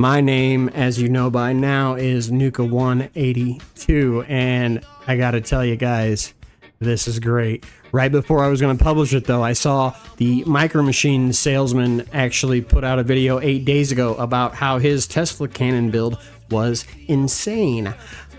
My name, as you know by now, is Nuka182, and I gotta tell you guys, this is great. Right before I was going to publish it, though, I saw the Micro Machines salesman actually put out a video 8 days ago about how his Tesla cannon build was insane.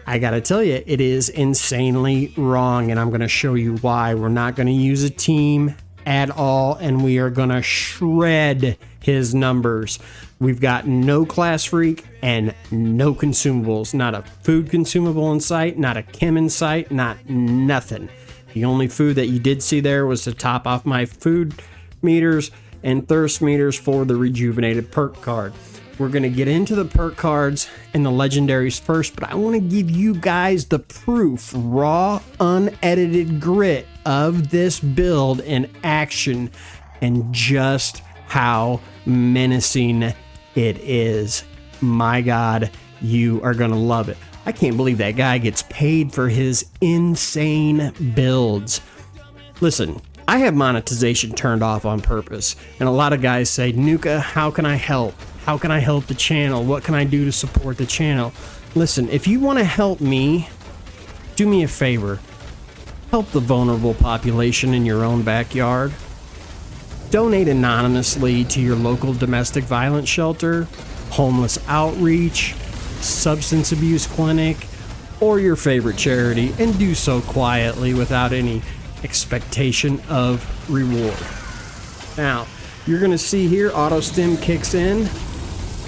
I gotta tell you, it is insanely wrong, and I'm going to show you why. We're not going to use a team at all, and we are going to shred his numbers. We've got no class freak and no consumables. Not a food consumable in sight, not a chem in sight, not nothing. The only food that you did see there was to top off my food meters and thirst meters for the rejuvenated perk card. We're going to get into the perk cards and the legendaries first, but I want to give you guys the proof, raw, unedited grit of this build in action and just how menacing it is. My God, you are going to love it. I can't believe that guy gets paid for his insane builds. Listen, I have monetization turned off on purpose, and a lot of guys say, Nuka, how can I help? How can I help the channel? What can I do to support the channel? Listen, if you want to help me, do me a favor. Help the vulnerable population in your own backyard. Donate anonymously to your local domestic violence shelter, homeless outreach, substance abuse clinic, or your favorite charity, and do so quietly without any expectation of reward. Now, you're going to see here auto stim kicks in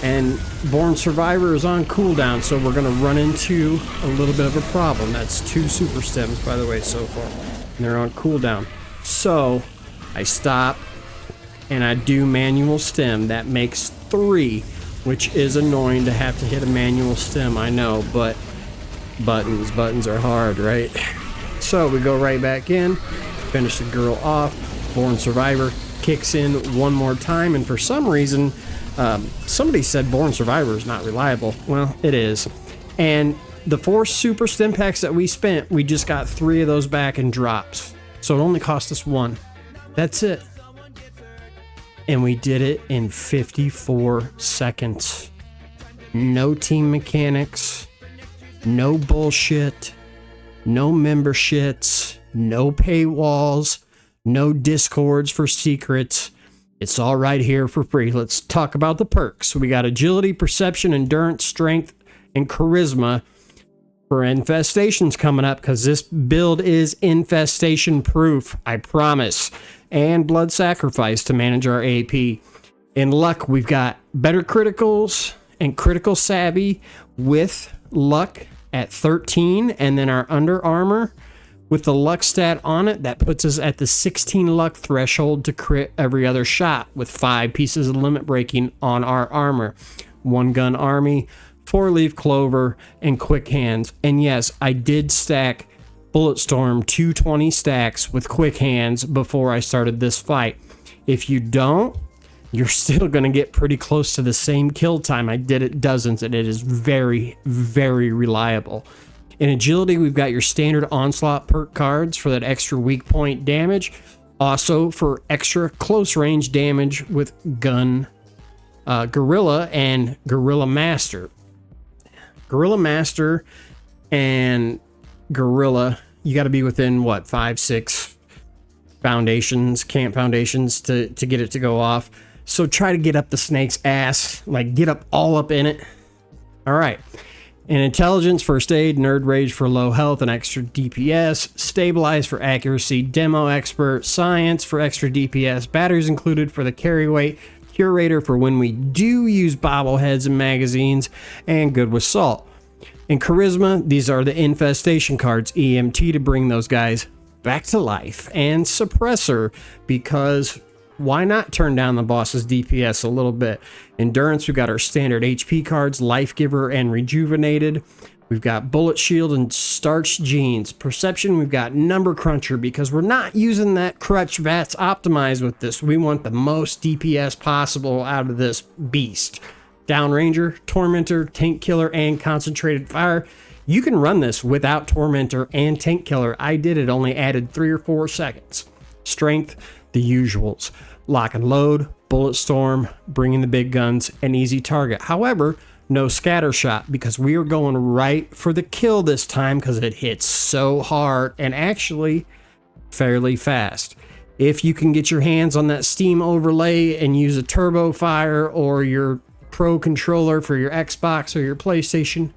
and Born Survivor is on cooldown, so we're going to run into a little bit of a problem. That's 2 super stems, by the way, so far, and they're on cooldown. So I stop and I do manual stem. That makes 3, which is annoying to have to hit a manual stem, I know, but buttons are hard, right? So we go right back in, finish the girl off. Born Survivor kicks in one more time, and for some reason, somebody said Born Survivor is not reliable. Well, it is. And the 4 super stim packs that we spent, we just got 3 of those back in drops. So it only cost us 1. That's it. And we did it in 54 seconds. No team mechanics, no bullshit, no memberships, no paywalls, no discords for secrets. It's all right here for free. Let's talk about the perks. We got agility, perception, endurance, strength, and charisma for infestations coming up, because this build is infestation proof, I promise. And blood sacrifice to manage our AP. In luck, we've got better criticals and critical savvy with luck at 13, and then our under armor with the luck stat on it, that puts us at the 16 luck threshold to crit every other shot, with 5 pieces of limit breaking on our armor. 1 gun army, 4 leaf clover, and quick hands. And yes, I did stack Bulletstorm 220 stacks with quick hands before I started this fight. If you don't, you're still going to get pretty close to the same kill time. I did it dozens, and it is very, very reliable. In agility, we've got your standard onslaught perk cards for that extra weak point damage. Also for extra close range damage with gun, Gorilla, and Gorilla Master. Gorilla Master and Gorilla, you got to be within what, 5-6 foundations, camp foundations to get it to go off. So try to get up the snake's ass, like get up all up in it. All right. In intelligence, first aid, nerd rage for low health and extra DPS, stabilize for accuracy, demo expert, science for extra DPS, batteries included for the carry weight, curator for when we do use bobbleheads and magazines, and good with salt. In charisma, these are the infestation cards, EMT to bring those guys back to life, and suppressor, because why not turn down the boss's DPS a little bit? Endurance, we've got our standard HP cards, Life Giver and Rejuvenated. We've got Bullet Shield and Starch Jeans. Perception, we've got Number Cruncher, because we're not using that crutch VATS optimized with this. We want the most DPS possible out of this beast. Downranger, Tormentor, Tank Killer, and Concentrated Fire. You can run this without Tormentor and Tank Killer. I did it, only added 3 or 4 seconds. Strength, the usuals. lock and load, bullet storm, bringing the big guns, an easy target. However, no scatter shot, because we are going right for the kill this time because it hits so hard and actually fairly fast. If you can get your hands on that Steam overlay and use a turbo fire or your Pro controller for your Xbox or your PlayStation,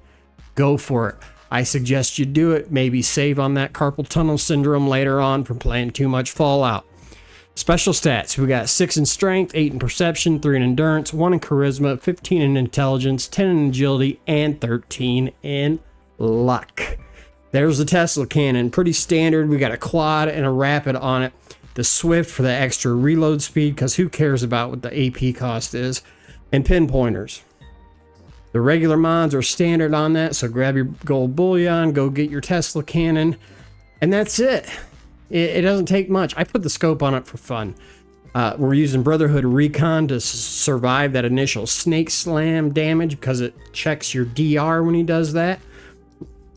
go for it. I suggest you do it. Maybe save on that carpal tunnel syndrome later on from playing too much Fallout. Special stats. We got 6 in strength, 8 in perception, 3 in endurance, 1 in charisma, 15 in intelligence, 10 in agility, and 13 in luck. There's the Tesla cannon. Pretty standard. We got a quad and a rapid on it. The swift for the extra reload speed, because who cares about what the AP cost is. And pinpointers. The regular mods are standard on that, so grab your gold bullion, go get your Tesla cannon, and that's it. It doesn't take much. I put the scope on it for fun. We're using Brotherhood Recon to survive that initial snake slam damage because it checks your DR when he does that.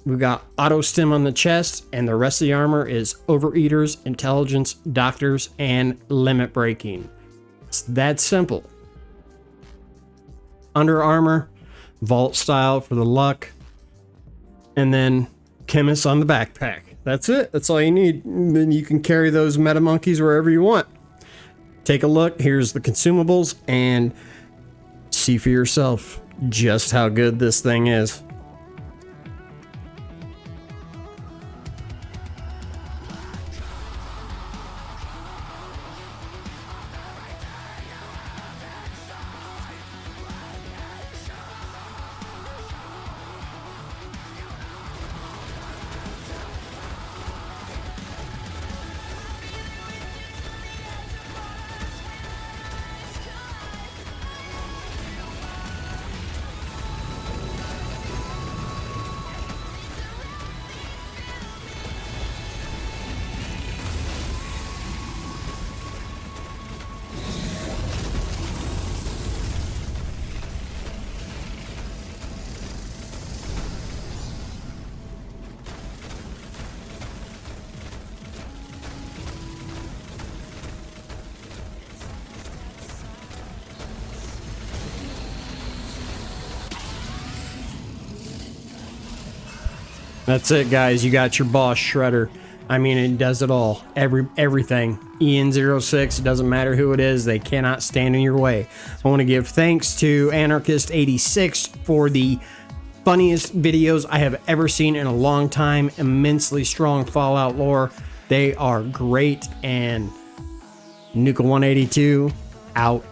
We've got auto stim on the chest, and the rest of the armor is overeaters, intelligence, doctors, and limit breaking. It's that simple. Under armor, vault style for the luck, and then chemist on the backpack. That's it. That's all you need. Then you can carry those meta monkeys wherever you want. Take a look. Here's the consumables and see for yourself just how good this thing is. That's it, guys. You got your boss shredder. I mean, it does it all. Everything. EN06, it doesn't matter who it is, they cannot stand in your way. I want to give thanks to Anarchist86 for the funniest videos I have ever seen in a long time. Immensely strong Fallout lore. They are great, and Nuka 182 out.